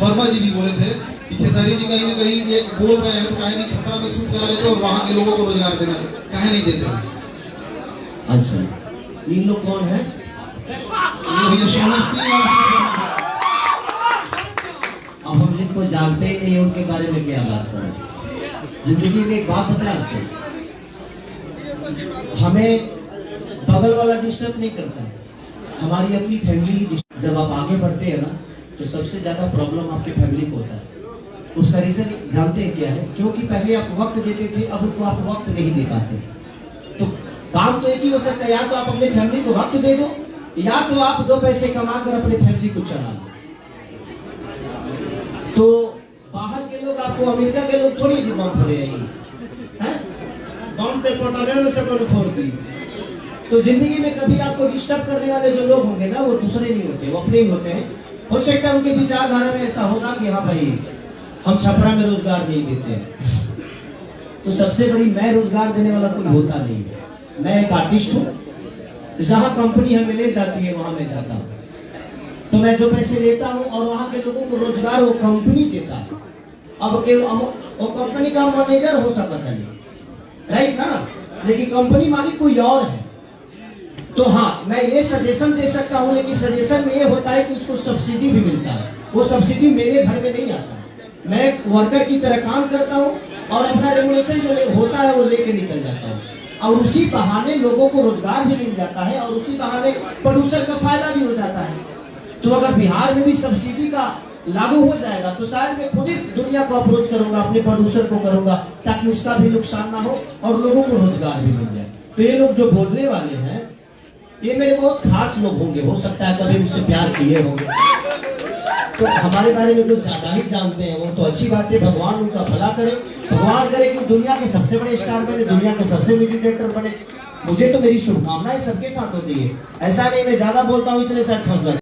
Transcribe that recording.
वर्मा जी भी बोले थे कि खेसारी जी कहीं ना कहीं ये बोल रहे हैं तो काहे नहीं छपरा में शूट करा लेते और वहाँ के लोगों को रोजगार देना काहे नहीं देते। अच्छा, इन लोग कौन है? ये भैया सोनम सिंह। अब हम जिनको जानते ही नहीं उनके बारे में क्या बात करें। जिंदगी में एक बात पता है आपसे, हमें बगल वाला डिस्टर्ब नहीं करता, हमारी अपनी फैमिली। जब आप आगे बढ़ते हैं ना तो सबसे ज्यादा प्रॉब्लम आपके फैमिली को होता है। उसका रीजन जानते हैं क्या है? क्योंकि पहले आप वक्त देते थे, अब उनको आप वक्त नहीं दे पाते। तो काम तो एक ही हो सकता है, या तो आप अपने फैमिली को वक्त दे दो या तो आप 2 पैसे कमाकर अपने फैमिली को चला लो। तो बाहर के लोग आपको, अमेरिका के लोग थोड़ी बम फोड़े हैं, बम पे पोटारे में सब लोग फोड़ दी। तो जिंदगी में कभी आपको डिस्टर्ब करने वाले जो लोग होंगे ना, वो दूसरे नहीं होते, वो अपने ही होते हैं। हो सकता है उनके विचारधारा में ऐसा होगा कि हाँ भाई हम छपरा में रोजगार नहीं देते हैं। तो सबसे बड़ी, मैं रोजगार देने वाला कोई होता नहीं। मैं एक आर्टिस्ट हूँ, जहाँ कंपनी हमें ले जाती है वहां मैं जाता हूँ। तो मैं 2 पैसे लेता हूँ और वहां के लोगों को रोजगार वो कंपनी देता है। अब वो कंपनी का मैनेजर हो सकता नहीं, राइट ना, लेकिन कंपनी मालिक कोई और है। तो हाँ, मैं ये सजेशन दे सकता हूँ, लेकिन सजेशन में ये होता है कि उसको सब्सिडी भी मिलता है। वो सब्सिडी मेरे घर में नहीं आता, मैं वर्कर की तरह काम करता हूँ और अपना रेगुलेशन जो होता है वो लेके निकल जाता हूँ। और उसी बहाने लोगों को रोजगार भी मिल जाता है और उसी बहाने प्रोड्यूसर का फायदा भी हो जाता है। तो अगर बिहार में भी सब्सिडी का लागू हो जाएगा तो शायद मैं खुद ही दुनिया को अप्रोच करूंगा, अपने प्रोड्यूसर को करूंगा, ताकि उसका भी नुकसान ना हो और लोगों को रोजगार भी मिल जाए। तो ये लोग जो बोलने वाले हैं ये मेरे बहुत खास लोग होंगे, हो सकता है कभी मुझसे प्यार किए होंगे, तो हमारे बारे में कुछ ज्यादा ही जानते हैं वो, तो अच्छी बात है। भगवान उनका भला करे, भगवान करे कि दुनिया के सबसे बड़े स्टार बने, दुनिया के सबसे बड़े डायरेक्टर बने। मुझे तो मेरी शुभकामनाएं सबके साथ होती है, ऐसा नहीं मैं ज्यादा बोलता हूँ इसलिए शायद फंस जाता।